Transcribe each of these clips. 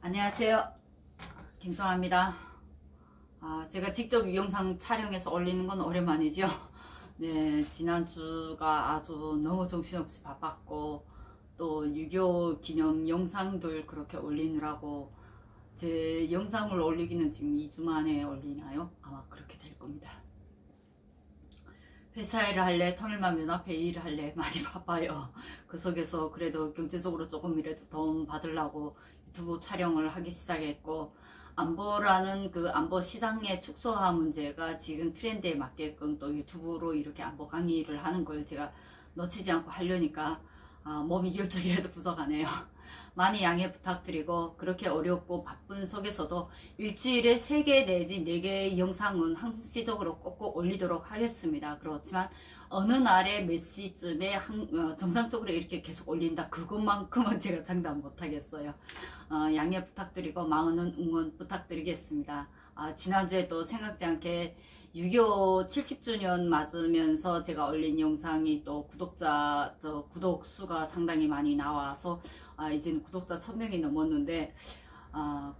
안녕하세요, 김정아입니다. 제가 직접 이 영상 촬영해서 올리는 건 오랜만이죠. 네, 지난주가 아주 너무 정신없이 바빴고 또 6.25 기념 영상들 그렇게 올리느라고 제 영상을 올리기는 지금 2주 만에 올리나요? 아마 그렇게 될 겁니다. 회사 일을 할래, 통일만연합회 일을 할래 많이 바빠요. 그 속에서 그래도 경제적으로 조금이라도 도움 받으려고 유튜브 촬영을 하기 시작했고, 안보라는 그 안보 시장의 축소화 문제가 지금 트렌드에 맞게끔 또 유튜브로 이렇게 안보 강의를 하는 걸 제가 놓치지 않고 하려니까 몸이 열정이라도 부족하네요. 많이 양해 부탁드리고, 그렇게 어렵고 바쁜 속에서도 일주일에 3개 내지 4개의 영상은 항시적으로 꼭꼭 올리도록 하겠습니다. 그렇지만 어느 날에 몇 시쯤에 정상적으로 이렇게 계속 올린다, 그것만큼은 제가 장담 못하겠어요. 양해 부탁드리고 많은 응원 부탁드리겠습니다. 지난주에 또 생각지 않게 6.25 70주년 맞으면서 제가 올린 영상이 또 구독 수가 상당히 많이 나와서 이제는 구독자 1000명이 넘었는데,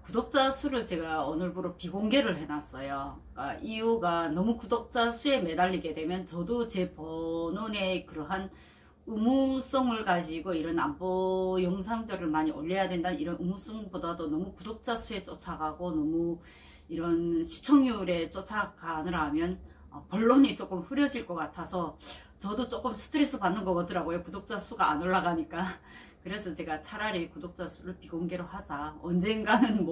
구독자 수를 제가 오늘부로 비공개를 해놨어요. 이유가 너무 구독자 수에 매달리게 되면 저도 제 본원의 그러한 의무성을 가지고 이런 안보 영상들을 많이 올려야 된다는 이런 의무성보다도 너무 구독자 수에 쫓아가고 너무 이런 시청률에 쫓아가느라 하면 본론이 조금 흐려질 것 같아서 저도 조금 스트레스 받는 거 같더라고요. 구독자 수가 안 올라가니까. 그래서 제가 차라리 구독자 수를 비공개로 하자, 언젠가는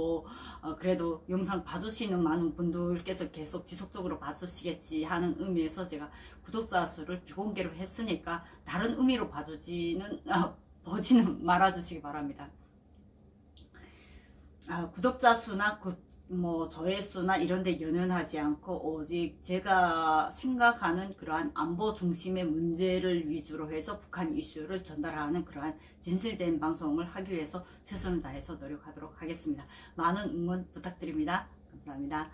그래도 영상 봐주시는 많은 분들께서 계속 지속적으로 봐주시겠지 하는 의미에서 제가 구독자 수를 비공개로 했으니까 다른 의미로 보지는 말아주시기 바랍니다. 구독자 수나 조회수나 이런 데 연연하지 않고 오직 제가 생각하는 그러한 안보 중심의 문제를 위주로 해서 북한 이슈를 전달하는 그러한 진실된 방송을 하기 위해서 최선을 다해서 노력하도록 하겠습니다. 많은 응원 부탁드립니다. 감사합니다.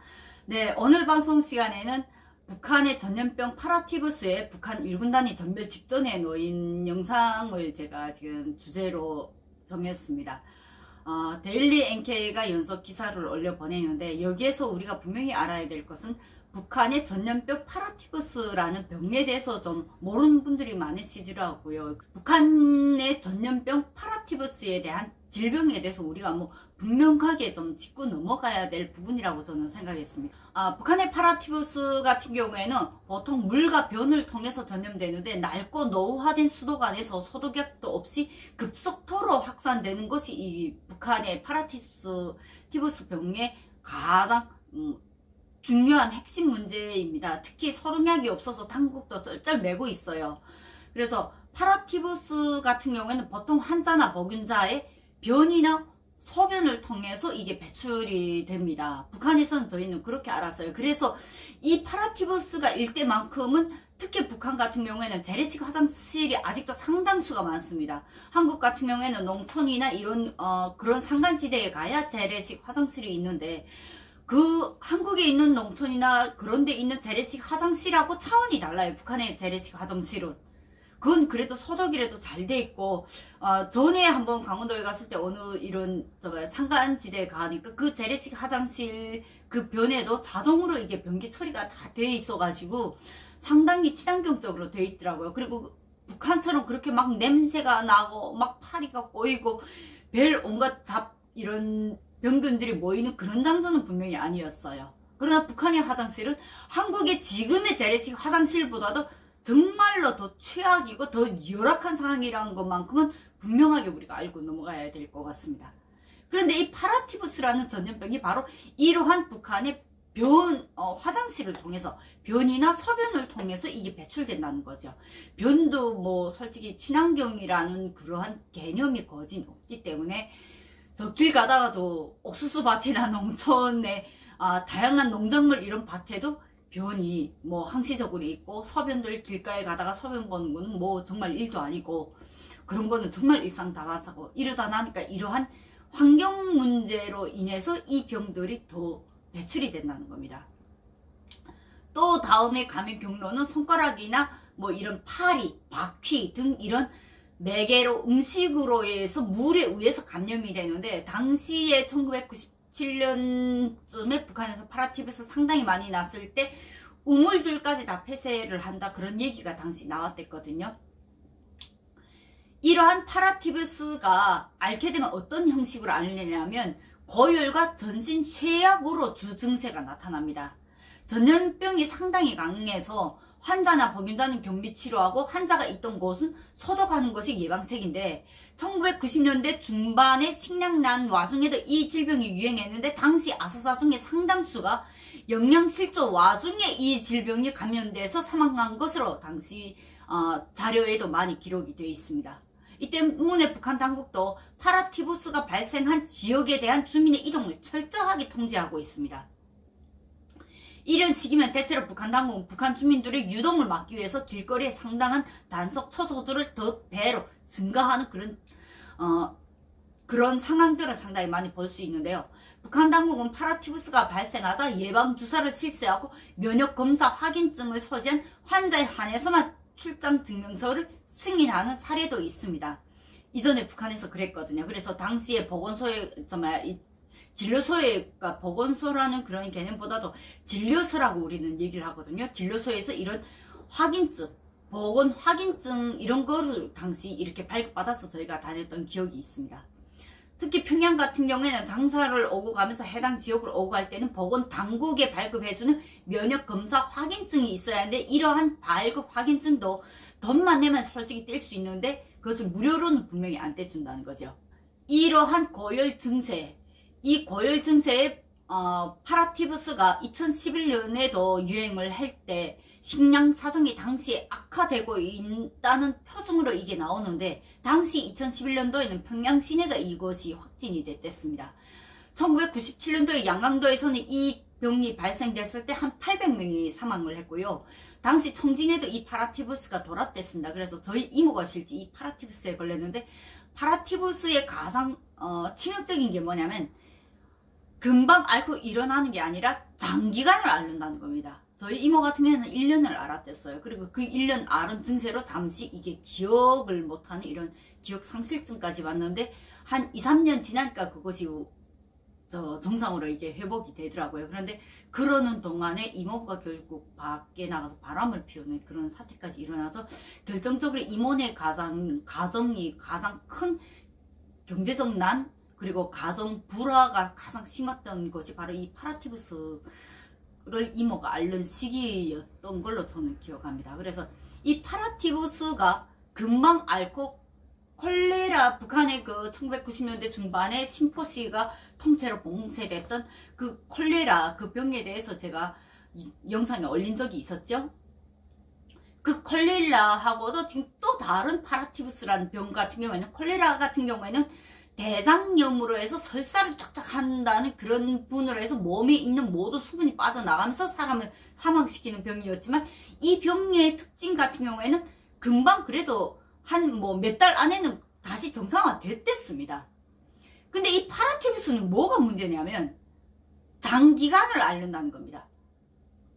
네, 오늘 방송 시간에는 북한의 전염병 파라티부스의 북한 1군단이 전멸 직전에 놓인 영상을 제가 지금 주제로 정했습니다. 데일리 NK가 연속 기사를 올려 보내는데, 여기에서 우리가 분명히 알아야 될 것은 북한의 전염병 파라티부스라는 병에 대해서 좀 모르는 분들이 많으시더라고요. 북한의 전염병 파라티부스에 대한 질병에 대해서 우리가 분명하게 좀 짚고 넘어가야 될 부분이라고 저는 생각했습니다. 북한의 파라티부스 같은 경우에는 보통 물과 변을 통해서 전염되는데, 낡고 노후화된 수도 안에서 소독약도 없이 급속도로 확산되는 것이 이 북한의 파라티부스 병의 가장 중요한 핵심 문제입니다. 특히 소독약이 없어서 당국도 쩔쩔매고 있어요. 그래서 파라티부스 같은 경우에는 보통 환자나 보균자의 변이나 소변을 통해서 이게 배출이 됩니다. 북한에서는 저희는 그렇게 알았어요. 그래서 이 파라티부스가 일 때만큼은 특히 북한 같은 경우에는 재래식 화장실이 아직도 상당수가 많습니다. 한국 같은 경우에는 농촌이나 이런 그런 산간지대에 가야 재래식 화장실이 있는데, 그 한국에 있는 농촌이나 그런 데 있는 재래식 화장실하고 차원이 달라요. 북한의 재래식 화장실은 그건 그래도 소독이라도 잘 돼 있고, 전에 한번 강원도에 갔을 때 어느 이런 산간지대에 가니까 그 재래식 화장실 그 변에도 자동으로 이게 변기 처리가 다 돼 있어 가지고 상당히 친환경적으로 돼 있더라고요. 그리고 북한처럼 그렇게 막 냄새가 나고 막 파리가 꼬이고 별 온갖 이런 병균들이 모이는 그런 장소는 분명히 아니었어요. 그러나 북한의 화장실은 한국의 지금의 재래식 화장실보다도 정말로 더 최악이고 더 열악한 상황이라는 것만큼은 분명하게 우리가 알고 넘어가야 될 것 같습니다. 그런데 이 파라티부스라는 전염병이 바로 이러한 북한의 화장실을 통해서, 변이나 소변을 통해서 이게 배출된다는 거죠. 변도 솔직히 친환경이라는 그러한 개념이 거진 없기 때문에 저 길 가다가도 옥수수 밭이나 농촌에 다양한 농작물 이런 밭에도 변이 항시적으로 있고, 소변들 길가에 가다가 소변 보는 거는 정말 일도 아니고, 그런 거는 정말 일상다반사고, 이러다 나니까 이러한 환경 문제로 인해서 이 병들이 더 배출이 된다는 겁니다. 또 다음에 감염 경로는 손가락이나 이런 파리, 바퀴 등 이런 매개로 음식으로 해서 물에 의해서 감염이 되는데, 당시에 1997년쯤에 북한에서 파라티푸스 상당히 많이 났을 때 우물들까지 다 폐쇄를 한다, 그런 얘기가 당시 나왔댔거든요. 이러한 파라티푸스가 앓게 되면 어떤 형식으로 앓느냐면 고열과 전신 쇠약으로 주 증세가 나타납니다. 전염병이 상당히 강해서 환자나 보균자는 격리 치료하고, 환자가 있던 곳은 소독하는 것이 예방책인데, 1990년대 중반에 식량난 와중에도 이 질병이 유행했는데, 당시 아사사 중에 상당수가 영양실조 와중에 이 질병이 감염돼서 사망한 것으로 당시 자료에도 많이 기록이 되어 있습니다. 이 때문에 북한 당국도 파라티푸스가 발생한 지역에 대한 주민의 이동을 철저하게 통제하고 있습니다. 이런 시기면 대체로 북한 당국은 북한 주민들의 유동을 막기 위해서 길거리에 상당한 단속 초소들을 더 배로 증가하는 그런 상황들을 상당히 많이 볼 수 있는데요. 북한 당국은 파라티푸스가 발생하자 예방주사를 실시하고 면역검사 확인증을 소지한 환자에 한해서만 출장 증명서를 승인하는 사례도 있습니다. 이전에 북한에서 그랬거든요. 그래서 당시에 보건소에 진료소가 보건소라는 그런 개념보다도 진료소라고 우리는 얘기를 하거든요. 진료소에서 이런 확인증, 보건 확인증 이런 거를 당시 이렇게 발급받아서 저희가 다녔던 기억이 있습니다. 특히 평양 같은 경우에는 장사를 오고 가면서 해당 지역을 오고 갈 때는 보건 당국에 발급해주는 면역검사 확인증이 있어야 하는데, 이러한 발급 확인증도 돈만 내면 솔직히 뗄 수 있는데 그것을 무료로는 분명히 안 떼준다는 거죠. 이러한 고열 증세, 이 고열 증세에 파라티푸스가 2011년에도 유행을 할 때 식량 사정이 당시에 악화되고 있다는 표징으로 이게 나오는데, 당시 2011년도에는 평양 시내가 이것이 확진이 됐습니다. 1997년도에 양강도에서는 이 병이 발생됐을 때 한 800명이 사망을 했고요. 당시 청진에도 이 파라티푸스가 돌았댔습니다. 그래서 저희 이모가 실제 이 파라티푸스에 걸렸는데, 파라티푸스의 가장 치명적인 게 뭐냐면 금방 앓고 일어나는 게 아니라 장기간을 앓는다는 겁니다. 저희 이모 같은 경우에는 1년을 앓았댔어요. 그리고 그 1년 앓은 증세로 잠시 이게 기억을 못하는 이런 기억 상실증까지 왔는데, 한 2, 3년 지나니까 그것이 정상으로 이게 회복이 되더라고요. 그런데 그러는 동안에 이모가 결국 밖에 나가서 바람을 피우는 그런 사태까지 일어나서, 결정적으로 이모네 가정이 가장 큰 경제적 난, 그리고 가정 불화가 가장 심했던 것이 바로 이 파라티푸스를 이모가 앓는 시기였던 걸로 저는 기억합니다. 그래서 이 파라티푸스가 금방 앓고 콜레라, 북한의 그 1990년대 중반에 신포시가 통째로 봉쇄됐던 그 콜레라 그 병에 대해서 제가 영상에 올린 적이 있었죠. 그 콜레라하고도 지금 또 다른 파라티푸스라는 병 같은 경우에는, 콜레라 같은 경우에는 대장염으로 해서 설사를 쫙쫙 한다는 그런 분으로 해서 몸에 있는 모든 수분이 빠져나가면서 사람을 사망시키는 병이었지만, 이 병의 특징 같은 경우에는 금방 그래도 한 몇 달 안에는 다시 정상화 됐댔습니다. 근데 이 파라티푸스는 뭐가 문제냐면 장기간을 앓는다는 겁니다.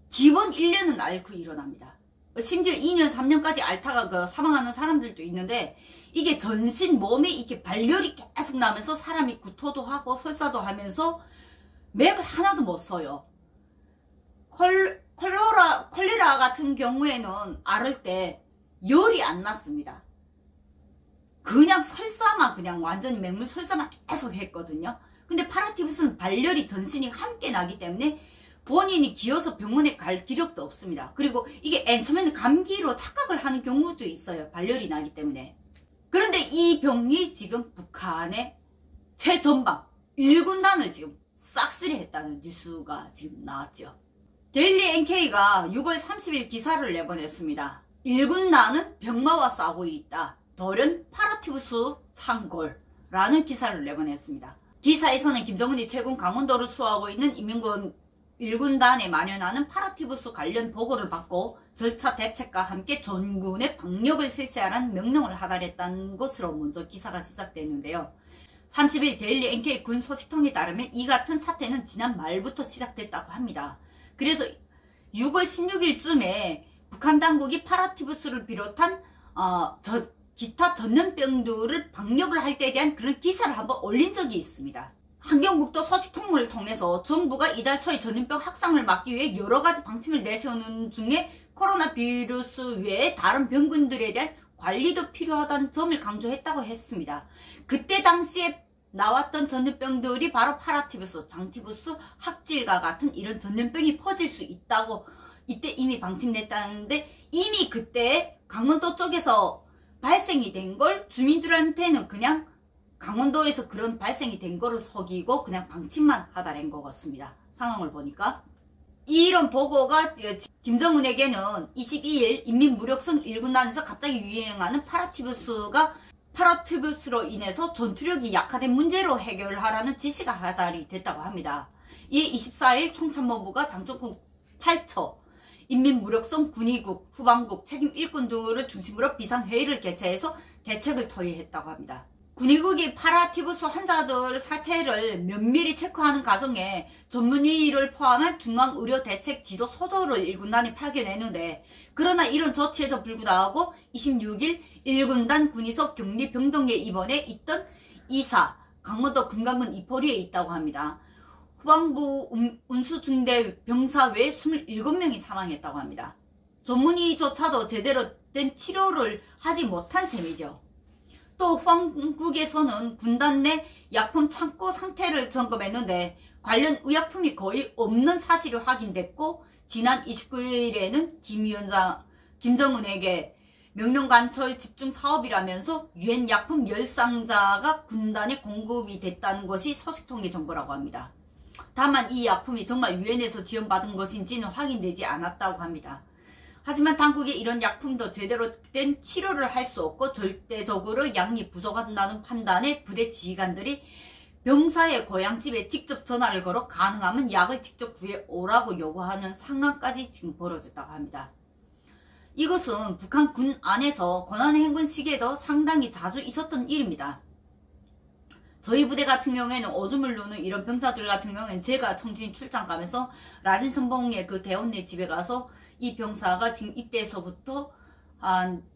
기본 1년은 앓고 일어납니다. 심지어 2년, 3년까지 앓다가 사망하는 사람들도 있는데, 이게 전신 몸에 이렇게 발열이 계속 나면서 사람이 구토도 하고 설사도 하면서 맥을 하나도 못 써요. 콜레라 같은 경우에는 앓을 때 열이 안 났습니다. 그냥 설사만, 그냥 완전히 맹물 설사만 계속 했거든요. 근데 파라티푸스는 발열이 전신이 함께 나기 때문에 본인이 기어서 병원에 갈 기력도 없습니다. 그리고 이게 처음에는 감기로 착각을 하는 경우도 있어요. 발열이 나기 때문에. 그런데 이 병이 지금 북한의 최전방 1군단을 지금 싹쓸이 했다는 뉴스가 지금 나왔죠. 데일리 NK가 6월 30일 기사를 내보냈습니다. 1군단은 병마와 싸우고 있다. 돌연 파라티푸스 창궐라는 기사를 내보냈습니다. 기사에서는 김정은이 최근 강원도를 수호하고 있는 인민군 1군단에 만연하는 파라티푸스 관련 보고를 받고 절차 대책과 함께 전군의 방역을 실시하라는 명령을 하달했다는 것으로 먼저 기사가 시작됐는데요. 30일 데일리 NK 군 소식통에 따르면 이 같은 사태는 지난 말부터 시작됐다고 합니다. 그래서 6월 16일쯤에 북한 당국이 파라티푸스를 비롯한 기타 전염병들을 방역을 할 때에 대한 그런 기사를 한번 올린 적이 있습니다. 환경북도 소식통을 통해서 정부가 이달 초에 전염병 확산을 막기 위해 여러 가지 방침을 내세우는 중에 코로나 바이러스 외에 다른 병균들에 대한 관리도 필요하다는 점을 강조했다고 했습니다. 그때 당시에 나왔던 전염병들이 바로 파라티푸스, 장티푸스, 학질과 같은 이런 전염병이 퍼질 수 있다고 이때 이미 방침냈다는데, 이미 그때 강원도 쪽에서 발생이 된 걸 주민들한테는 그냥 강원도에서 그런 발생이 된 거를 속이고 그냥 방침만 하다는 것 같습니다. 상황을 보니까. 이런 보고가 김정은에게는 22일 인민무력선 1군단에서 갑자기 유행하는 파라티푸스로 인해서 전투력이 약화된 문제로 해결하라는 지시가 하달이 됐다고 합니다. 이에 24일 총참모부가 장천군 8처, 인민무력선 군의국, 후방국, 책임 일꾼 등을 중심으로 비상회의를 개최해서 대책을 토의했다고 합니다. 군의국이 파라티푸스 환자들 사태를 면밀히 체크하는 과정에 전문의를 포함한 중앙의료대책지도 소조를 1군단이 파견했는데, 그러나 이런 조치에도 불구하고 26일 1군단 군의소 격리병동에 입원해 있던 이사, 강원도 금강군 이포리에 있다고 합니다. 후방부 운수중대 병사 외에 27명이 사망했다고 합니다. 전문의조차도 제대로 된 치료를 하지 못한 셈이죠. 또 후방국에서는 군단 내 약품 창고 상태를 점검했는데 관련 의약품이 거의 없는 사실이 확인됐고, 지난 29일에는 김정은에게 명령관철 집중 사업이라면서 유엔 약품 열상자가 군단에 공급이 됐다는 것이 소식통의 정보라고 합니다. 다만 이 약품이 정말 유엔에서 지원받은 것인지는 확인되지 않았다고 합니다. 하지만 당국이 이런 약품도 제대로 된 치료를 할 수 없고 절대적으로 양이 부족한다는 판단에 부대 지휘관들이 병사의 고향집에 직접 전화를 걸어 가능하면 약을 직접 구해오라고 요구하는 상황까지 지금 벌어졌다고 합니다. 이것은 북한 군 안에서 권한의 행군 시기에도 상당히 자주 있었던 일입니다. 저희 부대 같은 경우에는 오줌을 누는 이런 병사들 같은 경우에는 제가 청진 출장 가면서 라진 선봉의 그 대원네 집에 가서 이 병사가 지금 입대에서부터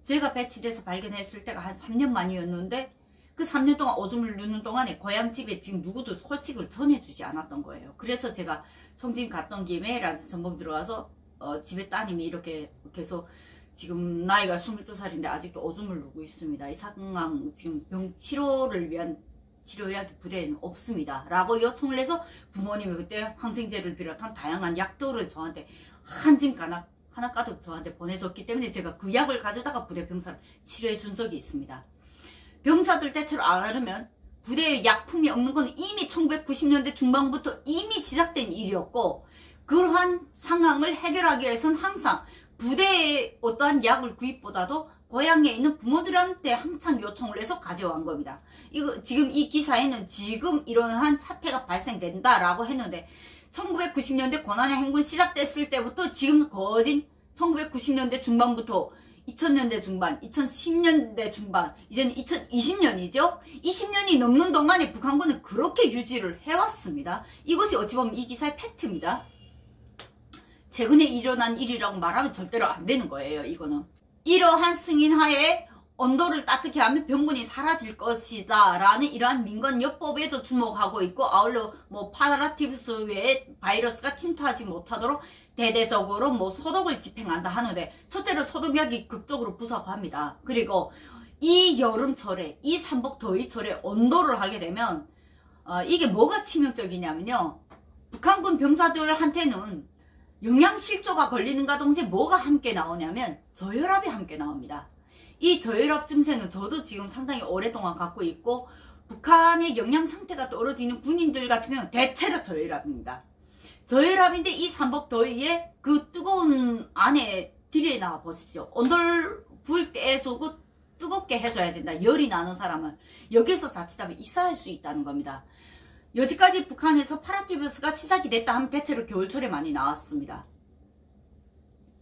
제가 배치돼서 발견했을 때가 한 3년 만이었는데, 그 3년 동안 오줌을 누는 동안에 고향집에 지금 누구도 소식을 전해주지 않았던 거예요. 그래서 제가 청진 갔던 김에 라진 선봉 들어가서 집에 따님이 이렇게 계속 지금 나이가 22살인데 아직도 오줌을 누고 있습니다. 이 상황 지금 병 치료를 위한 치료약이 부대에는 없습니다 라고 요청을 해서 부모님이 그때 항생제를 비롯한 다양한 약들을 저한테 한 짐 하나 가득 저한테 보내줬기 때문에 제가 그 약을 가져다가 부대 병사를 치료해 준 적이 있습니다. 병사들 때처럼 알으면 부대에 약품이 없는 건 이미 1990년대 중반부터 이미 시작된 일이었고, 그러한 상황을 해결하기 위해서는 항상 부대에 어떠한 약을 구입보다도 고향에 있는 부모들한테 항상 요청을 해서 가져온 겁니다. 이거 지금 이 기사에는 지금 이러한 사태가 발생된다라고 했는데, 1990년대 권한의 행군 시작됐을 때부터 지금 거진 1990년대 중반부터 2000년대 중반, 2010년대 중반, 이제는 2020년이죠. 20년이 넘는 동안에 북한군은 그렇게 유지를 해왔습니다. 이것이 어찌 보면 이 기사의 팩트입니다. 최근에 일어난 일이라고 말하면 절대로 안 되는 거예요. 이거는 이러한 승인하에 온도를 따뜻게 하면 병균이 사라질 것이다 라는 이러한 민간요법에도 주목하고 있고, 아울러 파라티푸스 외에 바이러스가 침투하지 못하도록 대대적으로 소독을 집행한다 하는데, 첫째로 소독약이 극적으로 부족합니다. 그리고 이 여름철에, 이 삼복 더위철에 온도를 하게 되면 이게 뭐가 치명적이냐면요, 북한군 병사들한테는 영양실조가 걸리는가 동시에 뭐가 함께 나오냐면 저혈압이 함께 나옵니다. 이 저혈압 증세는 저도 지금 상당히 오랫동안 갖고 있고, 북한의 영양 상태가 떨어지는 군인들 같은 경우는 대체로 저혈압입니다. 저혈압인데 이 삼복더위에 그 뜨거운 안에 들여놔 보십시오. 온돌 불 때에서 그 뜨겁게 해줘야 된다. 열이 나는 사람은 여기서 자칫하면 익사할 수 있다는 겁니다. 여지까지 북한에서 파라티푸스가 시작이 됐다 하면 대체로 겨울철에 많이 나왔습니다.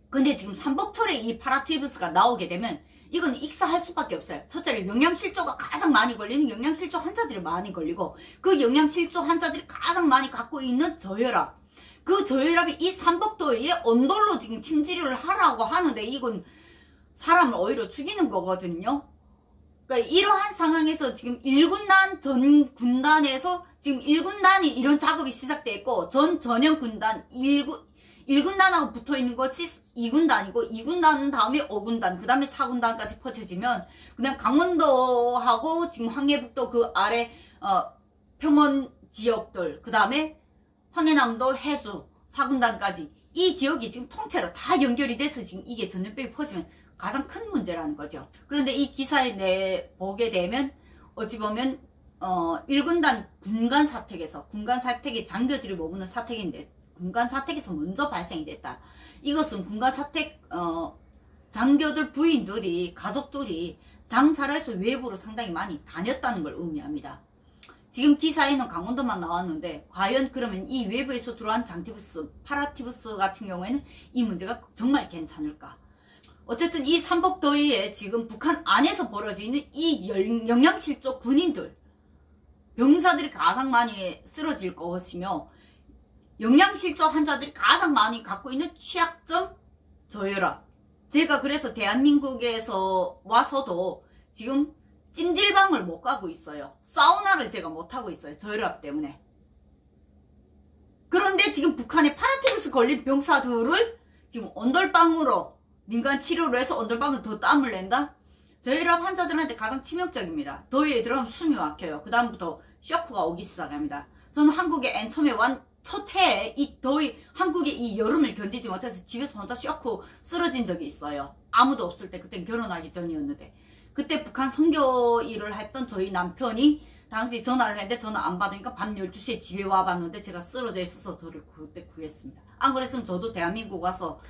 근데 지금 삼복철에 이 파라티푸스가 나오게 되면 이건 익사할 수밖에 없어요. 첫째로 영양실조가 가장 많이 걸리는 영양실조 환자들이 많이 걸리고, 그 영양실조 환자들이 가장 많이 갖고 있는 저혈압, 그 저혈압이 이 삼복더위에 온돌로 지금 침지를 하라고 하는데 이건 사람을 오히려 죽이는 거거든요. 그러니까 이러한 상황에서 지금 1군단 전 군단에서 지금 1군단이 이런 작업이 시작돼 있고 전 전형 군단 1군단하고 붙어 있는 것이 2군단이고 2군단 다음에 5군단 그 다음에 4군단까지 퍼져지면 그냥 강원도하고 지금 황해북도 그 아래 평원 지역들 그 다음에 황해남도 해주 4군단까지 이 지역이 지금 통째로 다 연결이 돼서 지금 이게 전염병이 퍼지면 가장 큰 문제라는 거죠. 그런데 이 기사에 보게 되면 어찌 보면 1군단 군간 사택에서 군간 사택이 장교들이 머무는 사택인데 군간 사택에서 먼저 발생이 됐다. 이것은 군간 사택 장교들 부인들이 가족들이 장사를 해서 외부로 상당히 많이 다녔다는 걸 의미합니다. 지금 기사에는 강원도만 나왔는데 과연 그러면 이 외부에서 들어온 장티푸스, 파라티푸스 같은 경우에는 이 문제가 정말 괜찮을까? 어쨌든 이 삼복더위에 지금 북한 안에서 벌어지는 이 영양실조 군인들, 병사들이 가장 많이 쓰러질 것이며 영양실조 환자들이 가장 많이 갖고 있는 취약점, 저혈압. 제가 그래서 대한민국에서 와서도 지금 찜질방을 못 가고 있어요. 사우나를 제가 못 하고 있어요. 저혈압 때문에. 그런데 지금 북한의 파라티푸스 걸린 병사들을 지금 온돌방으로 민간 치료를 해서 온돌방을 더 땀을 낸다? 저혈압 환자들한테 가장 치명적입니다. 더위에 들어가면 숨이 막혀요. 그 다음부터 쇼크가 오기 시작합니다. 저는 한국에 맨 처음에 첫 해에 이 더위, 한국의 이 여름을 견디지 못해서 집에서 혼자 쇼크 쓰러진 적이 있어요. 아무도 없을 때, 그땐 결혼하기 전이었는데. 그때 북한 선교 일을 했던 저희 남편이 당시 전화를 했는데 전화 안 받으니까 밤 12시에 집에 와봤는데 제가 쓰러져 있어서 저를 그때 구했습니다. 안 그랬으면 저도 대한민국 와서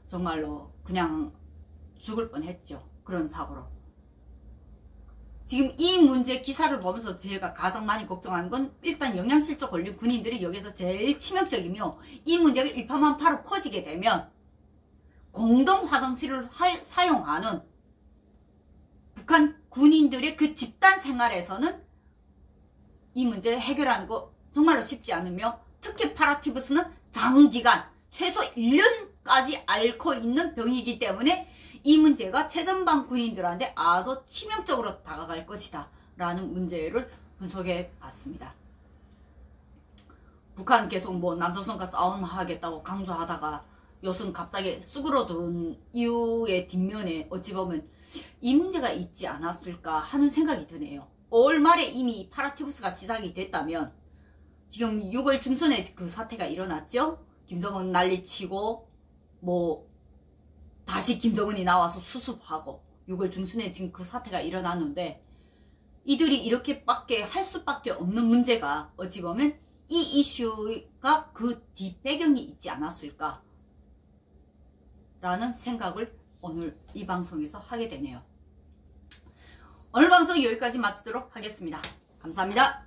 정말로 그냥 죽을 뻔했죠. 그런 사고로. 지금 이 문제 기사를 보면서 제가 가장 많이 걱정하는 건 일단 영양실조 걸린 군인들이 여기서 제일 치명적이며 이 문제가 일파만파로 퍼지게 되면 공동 화장실을 사용하는 북한 군인들의 그 집단 생활에서는 이 문제를 해결하는 거 정말로 쉽지 않으며 특히 파라티푸스는 장기간 최소 1년까지 앓고 있는 병이기 때문에 이 문제가 최전방 군인들한테 아주 치명적으로 다가갈 것이다 라는 문제를 분석해 봤습니다. 북한 계속 뭐 남조선과 싸움하겠다고 강조하다가 요즘 갑자기 쑥으로든 이유의 뒷면에 어찌 보면 이 문제가 있지 않았을까 하는 생각이 드네요. 5월 말에 이미 파라티푸스가 시작이 됐다면 지금 6월 중순에 그 사태가 일어났죠. 김정은 난리치고 뭐 다시 김정은이 나와서 수습하고 6월 중순에 지금 그 사태가 일어났는데 이들이 이렇게밖에 할 수밖에 없는 문제가 어찌 보면 이 이슈가 그 뒷배경이 있지 않았을까 라는 생각을 오늘 이 방송에서 하게 되네요. 오늘 방송 여기까지 마치도록 하겠습니다. 감사합니다.